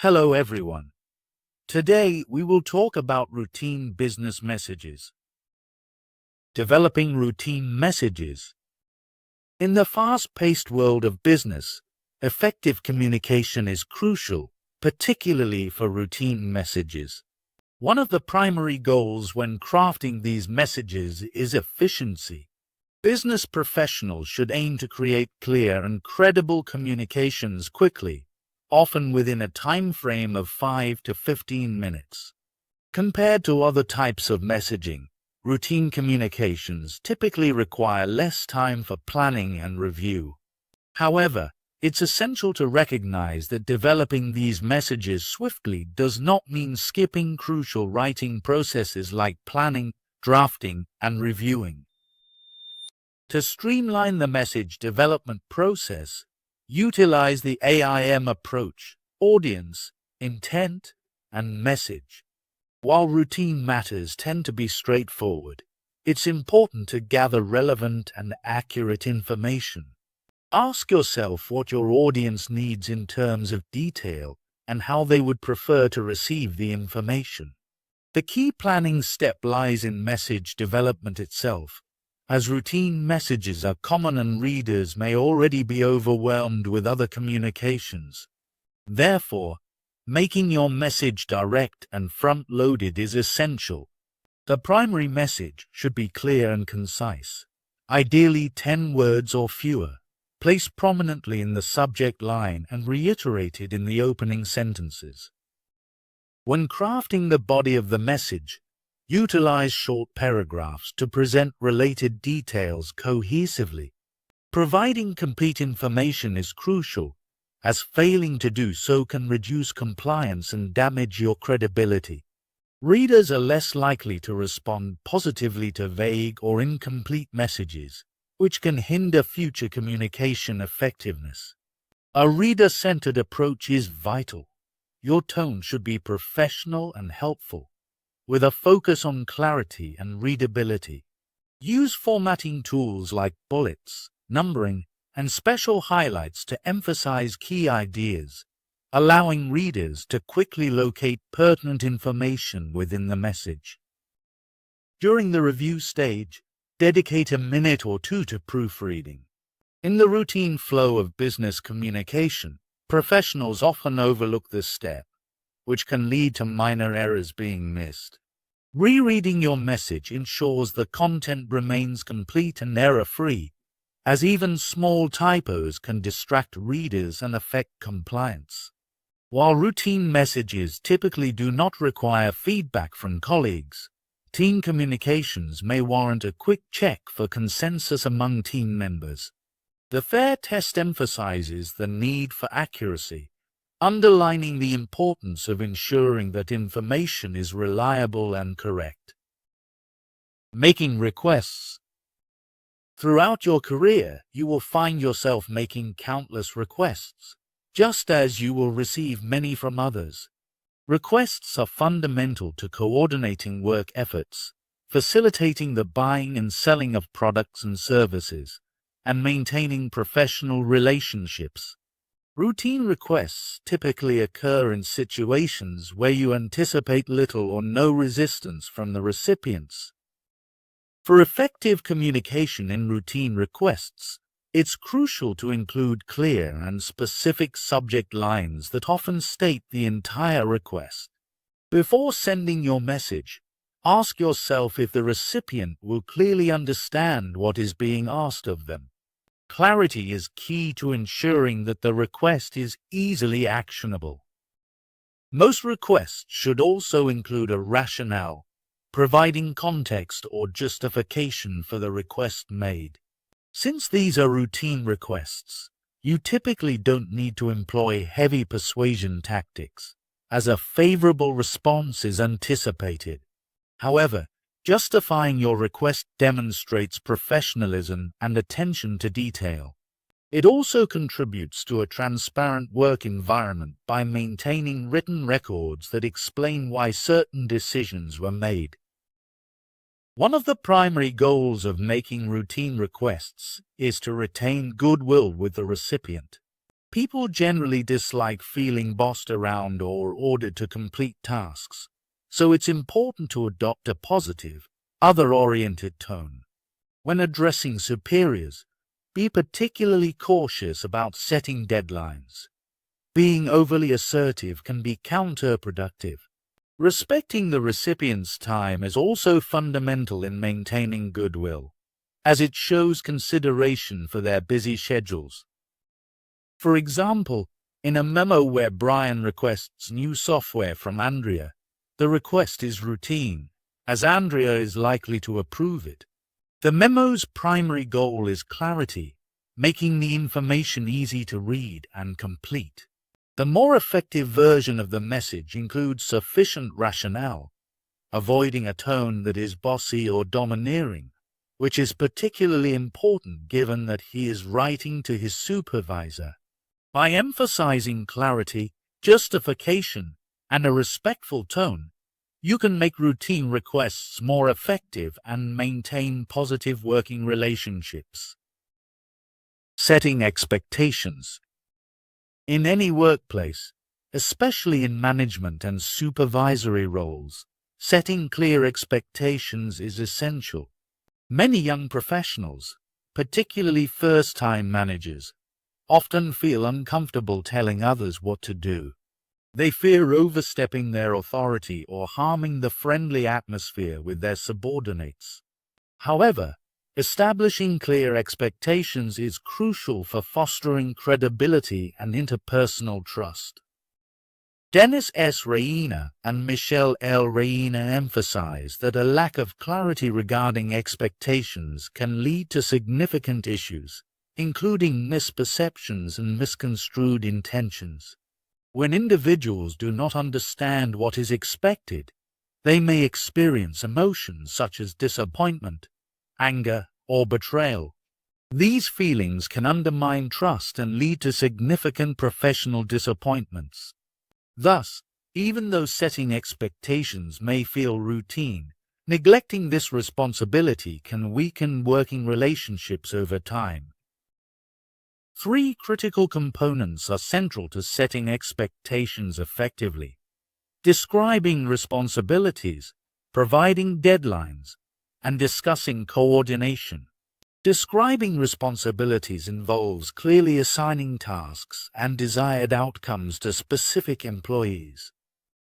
Hello everyone. Today we will talk about routine business messages. Developing routine messages. In the fast-paced world of business, effective communication is crucial, particularly for routine messages. One of the primary goals when crafting these messages is efficiency. Business professionals should aim to create clear and credible communications quickly, often within a time frame of 5 to 15 minutes. Compared to other types of messaging, routine communications typically require less time for planning and review. However, it's essential to recognize that developing these messages swiftly does not mean skipping crucial writing processes like planning, drafting, and reviewing. To streamline the message development process, utilize the AIM approach: audience, intent, and message. While routine matters tend to be straightforward, it's important to gather relevant and accurate information. Ask yourself what your audience needs in terms of detail and how they would prefer to receive the information. The key planning step lies in message development itself, as routine messages are common and readers may already be overwhelmed with other communications. Therefore, making your message direct and front-loaded is essential. The primary message should be clear and concise, ideally 10 words or fewer, placed prominently in the subject line and reiterated in the opening sentences. When crafting the body of the message, utilize short paragraphs to present related details cohesively. Providing complete information is crucial, as failing to do so can reduce compliance and damage your credibility. Readers are less likely to respond positively to vague or incomplete messages, which can hinder future communication effectiveness. A reader-centered approach is vital. Your tone should be professional and helpful, with a focus on clarity and readability. Use formatting tools like bullets, numbering, and special highlights to emphasize key ideas, allowing readers to quickly locate pertinent information within the message. During the review stage, dedicate a minute or two to proofreading. In the routine flow of business communication, professionals often overlook this step, which can lead to minor errors being missed. Rereading your message ensures the content remains complete and error-free, as even small typos can distract readers and affect compliance. While routine messages typically do not require feedback from colleagues, team communications may warrant a quick check for consensus among team members. The FAIR test emphasizes the need for accuracy, underlining the importance of ensuring that information is reliable and correct. Making requests. Throughout your career, you will find yourself making countless requests, just as you will receive many from others. Requests are fundamental to coordinating work efforts, facilitating the buying and selling of products and services, and maintaining professional relationships. Routine requests typically occur in situations where you anticipate little or no resistance from the recipients. For effective communication in routine requests, it's crucial to include clear and specific subject lines that often state the entire request. Before sending your message, ask yourself if the recipient will clearly understand what is being asked of them. Clarity is key to ensuring that the request is easily actionable. Most requests should also include a rationale, providing context or justification for the request made. Since these are routine requests, you typically don't need to employ heavy persuasion tactics, as a favorable response is anticipated. However, justifying your request demonstrates professionalism and attention to detail. It also contributes to a transparent work environment by maintaining written records that explain why certain decisions were made. One of the primary goals of making routine requests is to retain goodwill with the recipient. People generally dislike feeling bossed around or ordered to complete tasks, so it's important to adopt a positive, other-oriented tone. When addressing superiors, be particularly cautious about setting deadlines. Being overly assertive can be counterproductive. Respecting the recipient's time is also fundamental in maintaining goodwill, as it shows consideration for their busy schedules. For example, in a memo where Brian requests new software from Andrea, the request is routine, as Andrea is likely to approve it. The memo's primary goal is clarity, making the information easy to read and complete. The more effective version of the message includes sufficient rationale, avoiding a tone that is bossy or domineering, which is particularly important given that he is writing to his supervisor. By emphasizing clarity, justification, and a respectful tone, you can make routine requests more effective and maintain positive working relationships. Setting expectations. In any workplace, especially in management and supervisory roles, setting clear expectations is essential. Many young professionals, particularly first-time managers, often feel uncomfortable telling others what to do. They fear overstepping their authority or harming the friendly atmosphere with their subordinates. However, establishing clear expectations is crucial for fostering credibility and interpersonal trust. Dennis S. Reina and Michelle L. Reina emphasize that a lack of clarity regarding expectations can lead to significant issues, including misperceptions and misconstrued intentions. When individuals do not understand what is expected, they may experience emotions such as disappointment, anger, or betrayal. These feelings can undermine trust and lead to significant professional disappointments. Thus, even though setting expectations may feel routine, neglecting this responsibility can weaken working relationships over time. 3 critical components are central to setting expectations effectively: describing responsibilities, providing deadlines, and discussing coordination. Describing responsibilities involves clearly assigning tasks and desired outcomes to specific employees.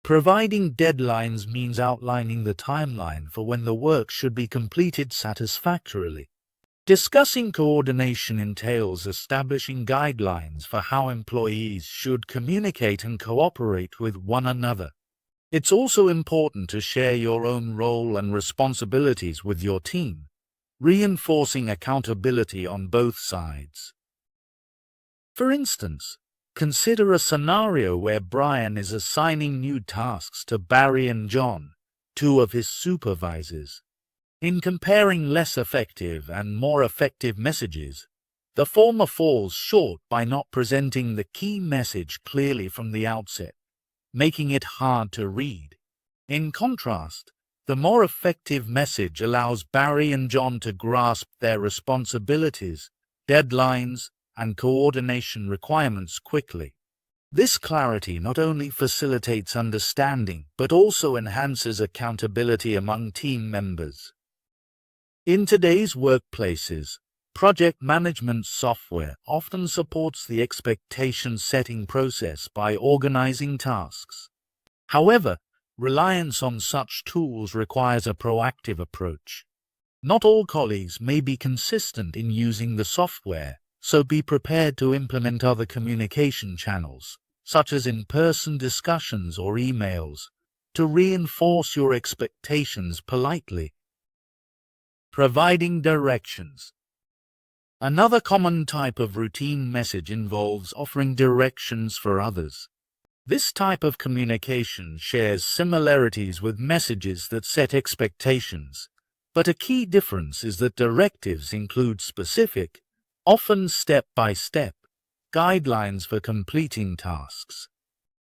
Providing deadlines means outlining the timeline for when the work should be completed satisfactorily. Discussing coordination entails establishing guidelines for how employees should communicate and cooperate with one another. It's also important to share your own role and responsibilities with your team, reinforcing accountability on both sides. For instance, consider a scenario where Brian is assigning new tasks to Barry and John, 2 of his supervisors. In comparing less effective and more effective messages, the former falls short by not presenting the key message clearly from the outset, making it hard to read. In contrast, the more effective message allows Barry and John to grasp their responsibilities, deadlines, and coordination requirements quickly. This clarity not only facilitates understanding but also enhances accountability among team members. In today's workplaces, project management software often supports the expectation-setting process by organizing tasks. However, reliance on such tools requires a proactive approach. Not all colleagues may be consistent in using the software, so be prepared to implement other communication channels, such as in-person discussions or emails, to reinforce your expectations politely. Providing directions. Another common type of routine message involves offering directions for others. This type of communication shares similarities with messages that set expectations, but a key difference is that directives include specific, often step-by-step, guidelines for completing tasks.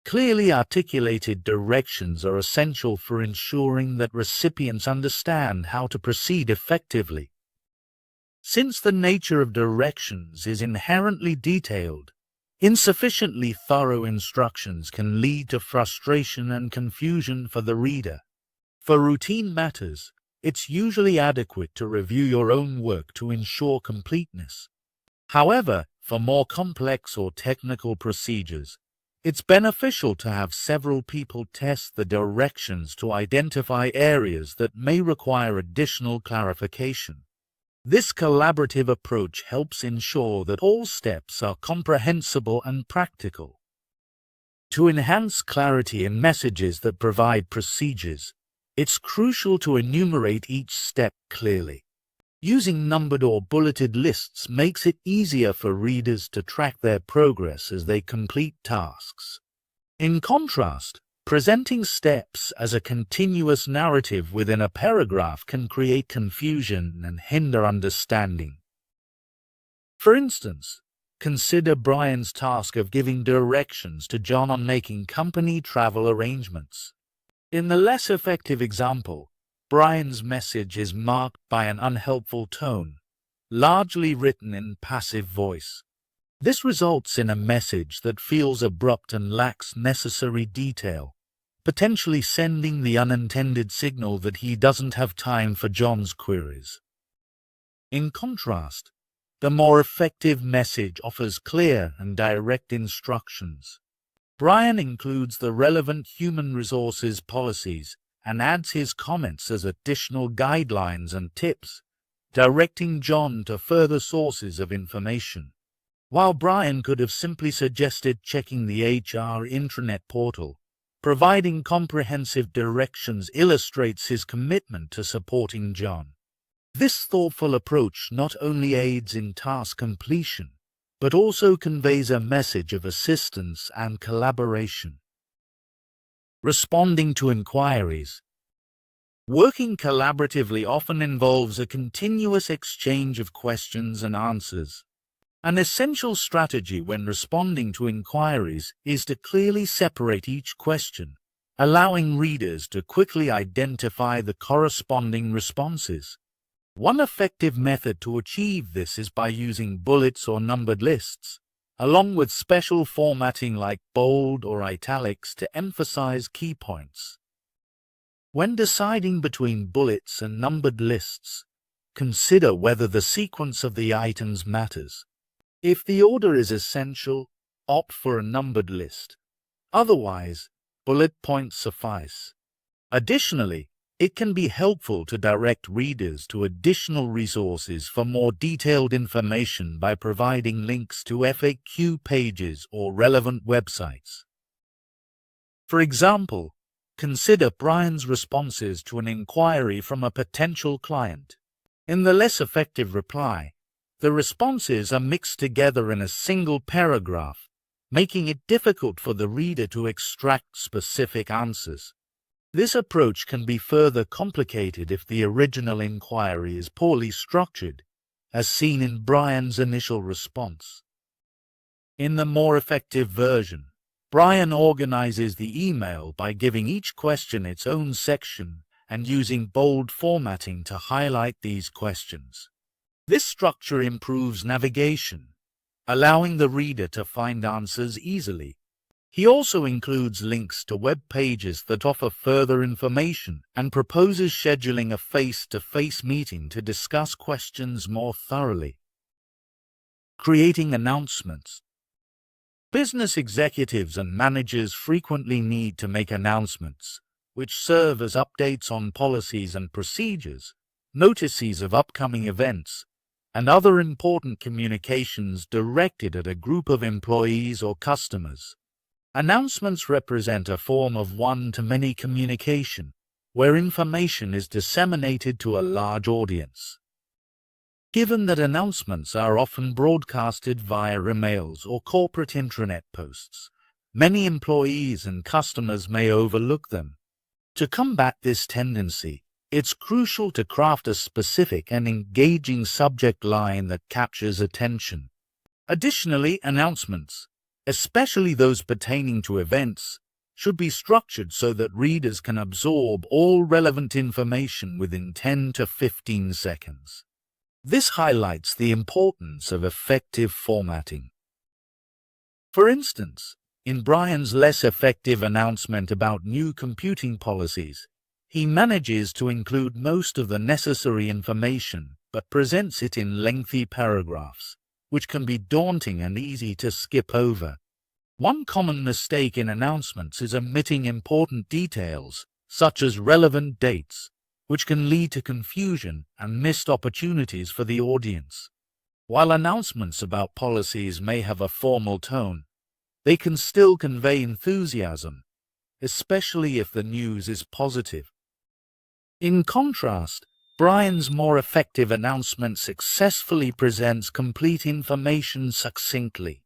Clearly articulated directions are essential for ensuring that recipients understand how to proceed effectively. Since the nature of directions is inherently detailed, Insufficiently thorough instructions can lead to frustration and confusion for the reader. For routine matters, it's usually adequate to review your own work to ensure completeness. However, for more complex or technical procedures, it's beneficial to have several people test the directions to identify areas that may require additional clarification. This collaborative approach helps ensure that all steps are comprehensible and practical. To enhance clarity in messages that provide procedures, it's crucial to enumerate each step clearly. Using numbered or bulleted lists makes it easier for readers to track their progress as they complete tasks. In contrast, presenting steps as a continuous narrative within a paragraph can create confusion and hinder understanding. For instance, consider Brian's task of giving directions to John on making company travel arrangements. In the less effective example, Brian's message is marked by an unhelpful tone, largely written in passive voice. This results in a message that feels abrupt and lacks necessary detail, potentially sending the unintended signal that he doesn't have time for John's queries. In contrast, the more effective message offers clear and direct instructions. Brian includes the relevant human resources policies and adds his comments as additional guidelines and tips, directing John to further sources of information. While Brian could have simply suggested checking the HR intranet portal, providing comprehensive directions illustrates his commitment to supporting John. This thoughtful approach not only aids in task completion, but also conveys a message of assistance and collaboration. Responding to inquiries. Working collaboratively often involves a continuous exchange of questions and answers. An essential strategy when responding to inquiries is to clearly separate each question, allowing readers to quickly identify the corresponding responses. One effective method to achieve this is by using bullets or numbered lists, along with special formatting like bold or italics to emphasize key points. When deciding between bullets and numbered lists, consider whether the sequence of the items matters. If the order is essential, opt for a numbered list. Otherwise, bullet points suffice. Additionally, it can be helpful to direct readers to additional resources for more detailed information by providing links to FAQ pages or relevant websites. For example, consider Brian's responses to an inquiry from a potential client. In the less effective reply, the responses are mixed together in a single paragraph, making it difficult for the reader to extract specific answers. This approach can be further complicated if the original inquiry is poorly structured, as seen in Brian's initial response. In the more effective version, Brian organizes the email by giving each question its own section and using bold formatting to highlight these questions. This structure improves navigation, allowing the reader to find answers easily. He also includes links to web pages that offer further information and proposes scheduling a face-to-face meeting to discuss questions more thoroughly. Creating announcements. Business executives and managers frequently need to make announcements, which serve as updates on policies and procedures, notices of upcoming events, and other important communications directed at a group of employees or customers. Announcements represent a form of one-to-many communication, where information is disseminated to a large audience. Given that announcements are often broadcasted via emails or corporate intranet posts, many employees and customers may overlook them. To combat this tendency, it's crucial to craft a specific and engaging subject line that captures attention. Additionally, announcements, especially those pertaining to events, should be structured so that readers can absorb all relevant information within 10 to 15 seconds. This highlights the importance of effective formatting. For instance, in Brian's less effective announcement about new computing policies, he manages to include most of the necessary information but presents it in lengthy paragraphs, which can be daunting and easy to skip over. One common mistake in announcements is omitting important details, such as relevant dates, which can lead to confusion and missed opportunities for the audience. While announcements about policies may have a formal tone, they can still convey enthusiasm, especially if the news is positive. In contrast, Brian's more effective announcement successfully presents complete information succinctly.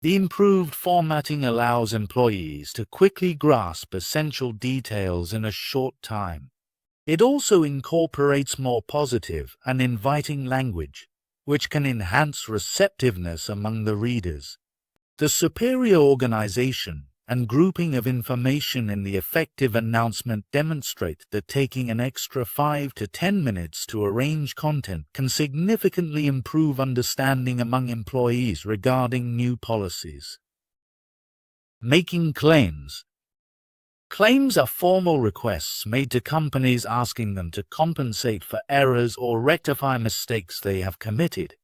The improved formatting allows employees to quickly grasp essential details in a short time. It also incorporates more positive and inviting language, which can enhance receptiveness among the readers. The superior organization and grouping of information in the effective announcement demonstrate that taking an extra 5 to 10 minutes to arrange content can significantly improve understanding among employees regarding new policies. Making claims. Claims are formal requests made to companies asking them to compensate for errors or rectify mistakes they have committed.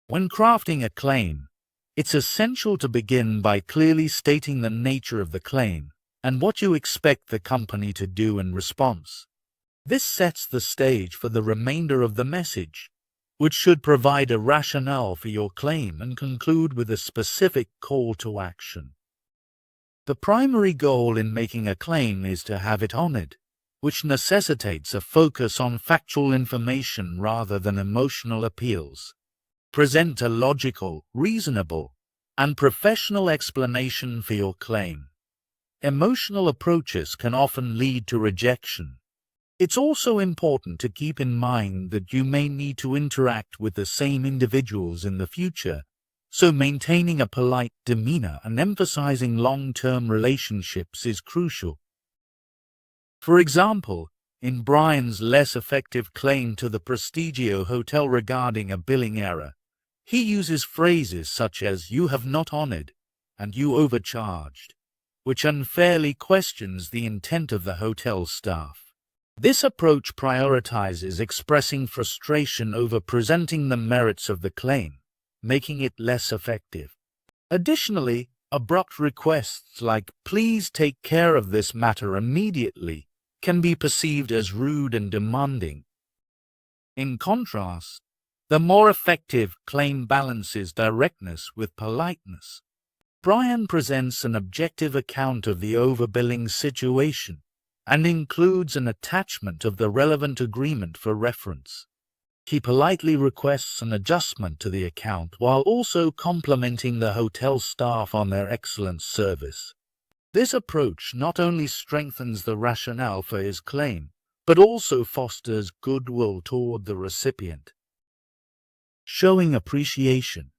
When crafting a claim, it's essential to begin by clearly stating the nature of the claim and what you expect the company to do in response. This sets the stage for the remainder of the message, which should provide a rationale for your claim and conclude with a specific call to action. The primary goal in making a claim is to have it honored, which necessitates a focus on factual information rather than emotional appeals. Present a logical, reasonable, and professional explanation for your claim. Emotional approaches can often lead to rejection. It's also important to keep in mind that you may need to interact with the same individuals in the future, so maintaining a polite demeanor and emphasizing long-term relationships is crucial. For example, in Brian's less effective claim to the Prestigio Hotel regarding a billing error, he uses phrases such as "you have not honored" and "you overcharged," which unfairly questions the intent of the hotel staff. This approach prioritizes expressing frustration over presenting the merits of the claim, making it less effective. Additionally, abrupt requests like "please take care of this matter immediately" can be perceived as rude and demanding. In contrast, the more effective claim balances directness with politeness. Brian presents an objective account of the overbilling situation and includes an attachment of the relevant agreement for reference. He politely requests an adjustment to the account while also complimenting the hotel staff on their excellent service. This approach not only strengthens the rationale for his claim, but also fosters goodwill toward the recipient. Showing appreciation.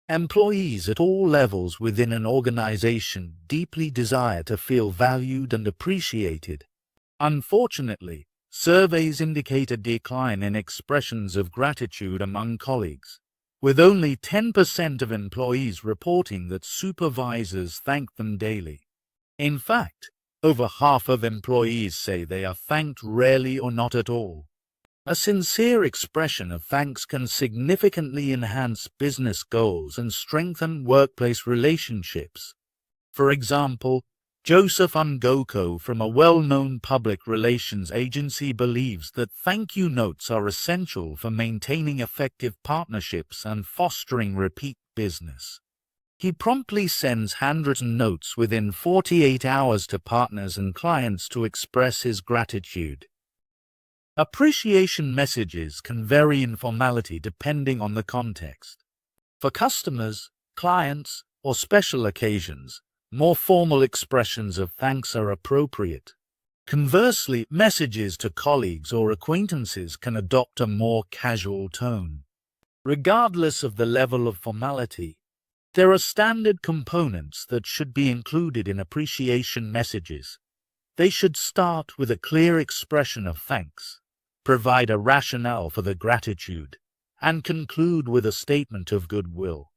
Employees at all levels within an organization deeply desire to feel valued and appreciated. Unfortunately, surveys indicate a decline in expressions of gratitude among colleagues, with only 10% of employees reporting that supervisors thank them daily. In fact, over half of employees say they are thanked rarely or not at all. A sincere expression of thanks can significantly enhance business goals and strengthen workplace relationships. For example, Joseph Ngoko from a well-known public relations agency believes that thank you notes are essential for maintaining effective partnerships and fostering repeat business. He promptly sends handwritten notes within 48 hours to partners and clients to express his gratitude. Appreciation messages can vary in formality depending on the context. For customers, clients, or special occasions, more formal expressions of thanks are appropriate. Conversely, messages to colleagues or acquaintances can adopt a more casual tone. Regardless of the level of formality, there are standard components that should be included in appreciation messages. They should start with a clear expression of thanks, provide a rationale for the gratitude, and conclude with a statement of goodwill.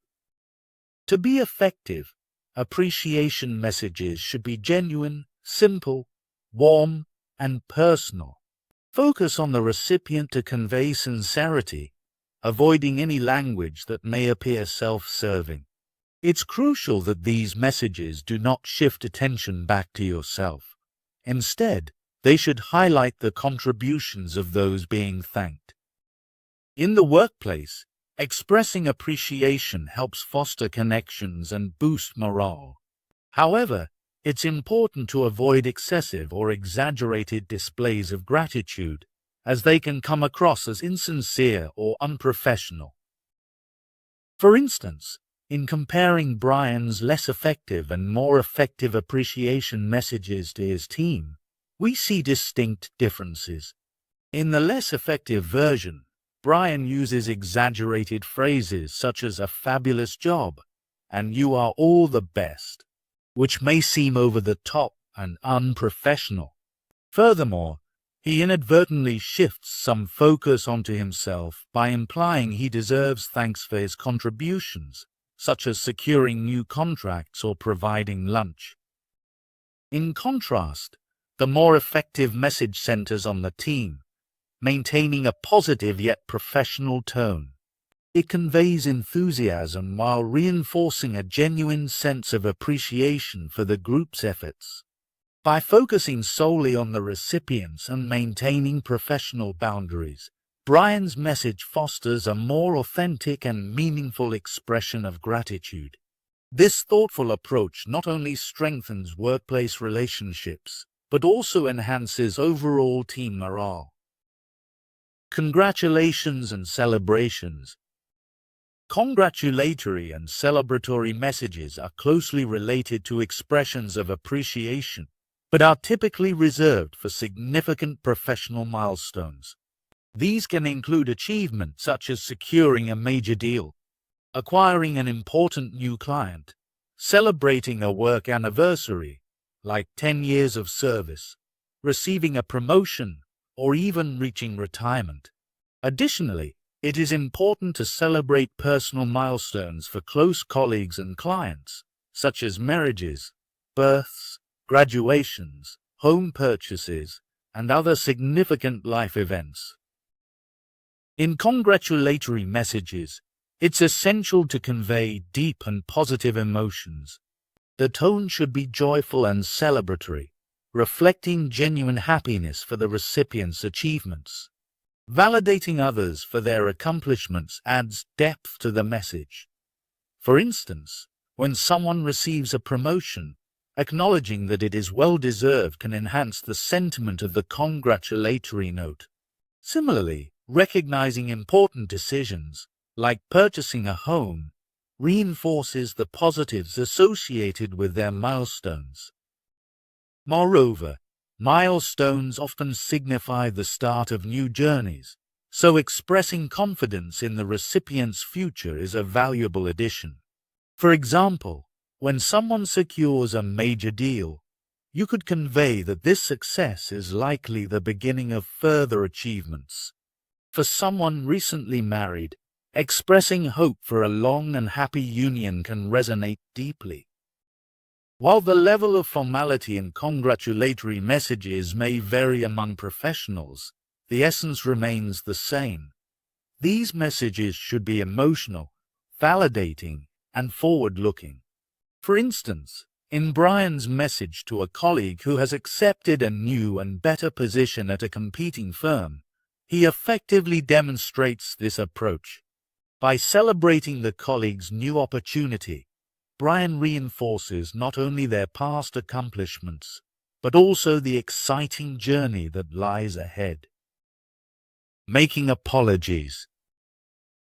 To be effective, appreciation messages should be genuine, simple, warm, and personal. Focus on the recipient to convey sincerity, avoiding any language that may appear self-serving. It's crucial that these messages do not shift attention back to yourself. Instead, they should highlight the contributions of those being thanked. In the workplace, expressing appreciation helps foster connections and boost morale. However, it's important to avoid excessive or exaggerated displays of gratitude, as they can come across as insincere or unprofessional. For instance, in comparing Brian's less effective and more effective appreciation messages to his team, we see distinct differences. In the less effective version, Brian uses exaggerated phrases such as "a fabulous job" and "you are all the best," which may seem over the top and unprofessional. Furthermore, he inadvertently shifts some focus onto himself by implying he deserves thanks for his contributions, such as securing new contracts or providing lunch. In contrast, the more effective message centers on the team, maintaining a positive yet professional tone. It conveys enthusiasm while reinforcing a genuine sense of appreciation for the group's efforts. By focusing solely on the recipients and maintaining professional boundaries, Brian's message fosters a more authentic and meaningful expression of gratitude. This thoughtful approach not only strengthens workplace relationships, but also enhances overall team morale. Congratulations and celebrations. Congratulatory and celebratory messages are closely related to expressions of appreciation, but are typically reserved for significant professional milestones. These can include achievements such as securing a major deal, acquiring an important new client, celebrating a work anniversary, like 10 years of service, receiving a promotion, or even reaching retirement. Additionally, it is important to celebrate personal milestones for close colleagues and clients, such as marriages, births, graduations, home purchases, and other significant life events. In congratulatory messages, it's essential to convey deep and positive emotions. The tone should be joyful and celebratory, reflecting genuine happiness for the recipient's achievements. Validating others for their accomplishments adds depth to the message. For instance, when someone receives a promotion, acknowledging that it is well-deserved can enhance the sentiment of the congratulatory note. Similarly, recognizing important decisions, like purchasing a home, reinforces the positives associated with their milestones. Moreover, milestones often signify the start of new journeys, so expressing confidence in the recipient's future is a valuable addition. For example, when someone secures a major deal, you could convey that this success is likely the beginning of further achievements. For someone recently married, expressing hope for a long and happy union can resonate deeply. While the level of formality in congratulatory messages may vary among professionals, the essence remains the same. These messages should be emotional, validating, and forward-looking. For instance, in Brian's message to a colleague who has accepted a new and better position at a competing firm, he effectively demonstrates this approach. By celebrating the colleague's new opportunity, Brian reinforces not only their past accomplishments, but also the exciting journey that lies ahead. Making apologies.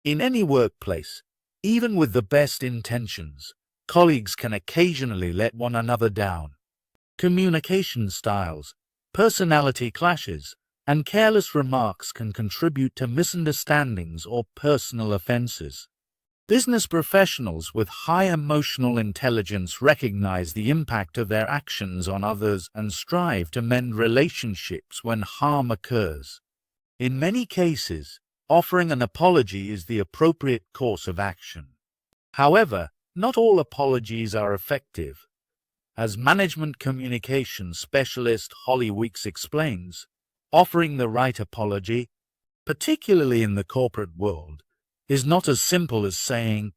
In any workplace, even with the best intentions, colleagues can occasionally let one another down. Communication styles, personality clashes, and careless remarks can contribute to misunderstandings or personal offenses. Business professionals with high emotional intelligence recognize the impact of their actions on others and strive to mend relationships when harm occurs. In many cases, offering an apology is the appropriate course of action. However, not all apologies are effective. As management communication specialist Holly Weeks explains, offering the right apology, particularly in the corporate world, is not as simple as saying,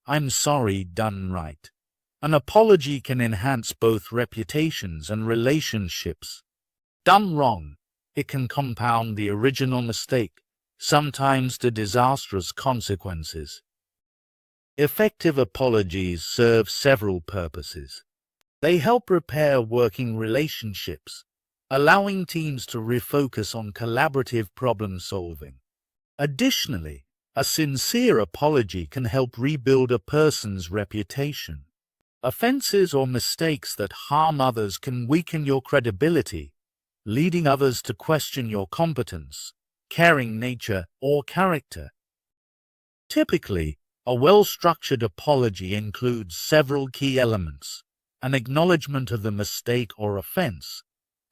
"I'm sorry, done right." An apology can enhance both reputations and relationships. Done wrong, it can compound the original mistake, sometimes to disastrous consequences. Effective apologies serve several purposes. They help repair working relationships, allowing teams to refocus on collaborative problem solving. Additionally, a sincere apology can help rebuild a person's reputation. Offenses or mistakes that harm others can weaken your credibility, leading others to question your competence, caring nature, or character. Typically, a well-structured apology includes several key elements: an acknowledgement of the mistake or offense,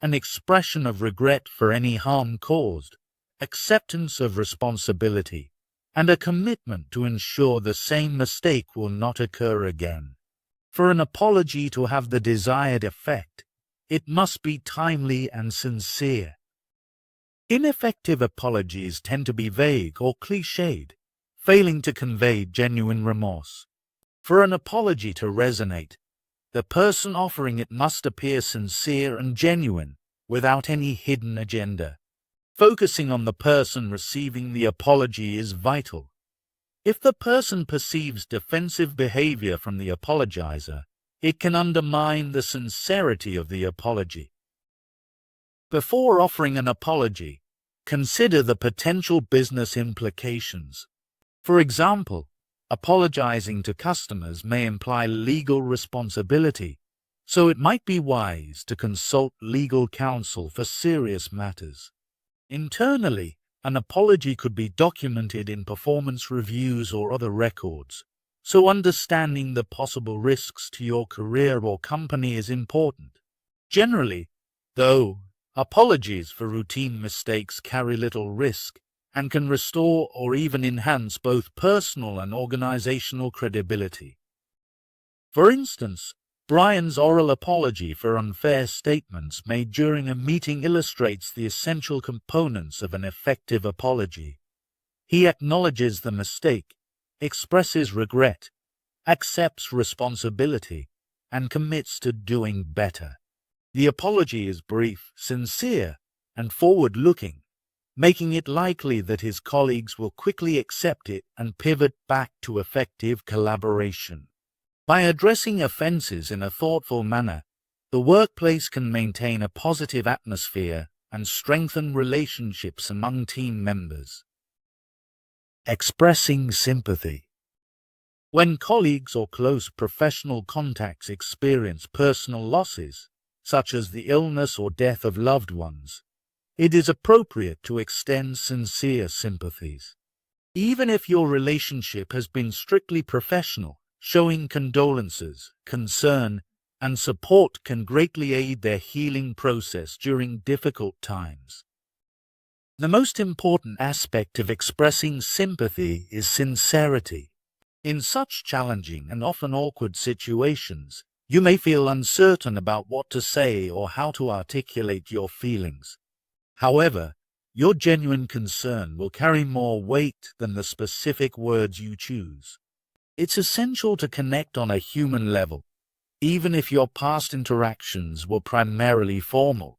an expression of regret for any harm caused, acceptance of responsibility, and a commitment to ensure the same mistake will not occur again. For an apology to have the desired effect, it must be timely and sincere. Ineffective apologies tend to be vague or cliched, failing to convey genuine remorse. For an apology to resonate, the person offering it must appear sincere and genuine, without any hidden agenda. Focusing on the person receiving the apology is vital. If the person perceives defensive behavior from the apologizer, it can undermine the sincerity of the apology. Before offering an apology, consider the potential business implications. For example, apologizing to customers may imply legal responsibility, so it might be wise to consult legal counsel for serious matters. Internally, an apology could be documented in performance reviews or other records, so understanding the possible risks to your career or company is important. Generally, though, apologies for routine mistakes carry little risk and can restore or even enhance both personal and organizational credibility. For instance, Brian's oral apology for unfair statements made during a meeting illustrates the essential components of an effective apology. He acknowledges the mistake, expresses regret, accepts responsibility, and commits to doing better. The apology is brief, sincere, and forward-looking, making it likely that his colleagues will quickly accept it and pivot back to effective collaboration. By addressing offenses in a thoughtful manner, the workplace can maintain a positive atmosphere and strengthen relationships among team members. Expressing sympathy. When colleagues or close professional contacts experience personal losses, such as the illness or death of loved ones, it is appropriate to extend sincere sympathies. Even if your relationship has been strictly professional, showing condolences, concern, and support can greatly aid their healing process during difficult times. The most important aspect of expressing sympathy is sincerity. In such challenging and often awkward situations, you may feel uncertain about what to say or how to articulate your feelings. However, your genuine concern will carry more weight than the specific words you choose. It's essential to connect on a human level, even if your past interactions were primarily formal.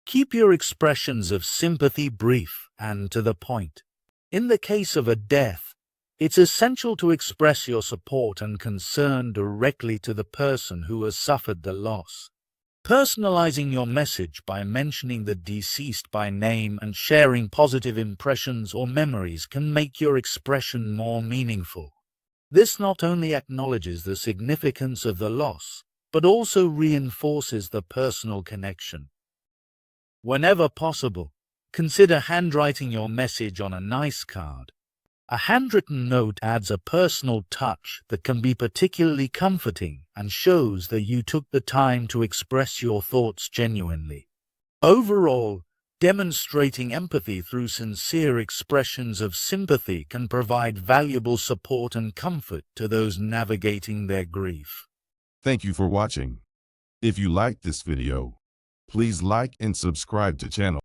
Keep your expressions of sympathy brief and to the point. In the case of a death, it's essential to express your support and concern directly to the person who has suffered the loss. Personalizing your message by mentioning the deceased by name and sharing positive impressions or memories can make your expression more meaningful. This not only acknowledges the significance of the loss, but also reinforces the personal connection. Whenever possible, consider handwriting your message on a nice card. A handwritten note adds a personal touch that can be particularly comforting and shows that you took the time to express your thoughts genuinely. Overall, Demonstrating empathy through sincere expressions of sympathy can provide valuable support and comfort to those navigating their grief. Thank you for watching. If you liked this video, please like and subscribe to channel.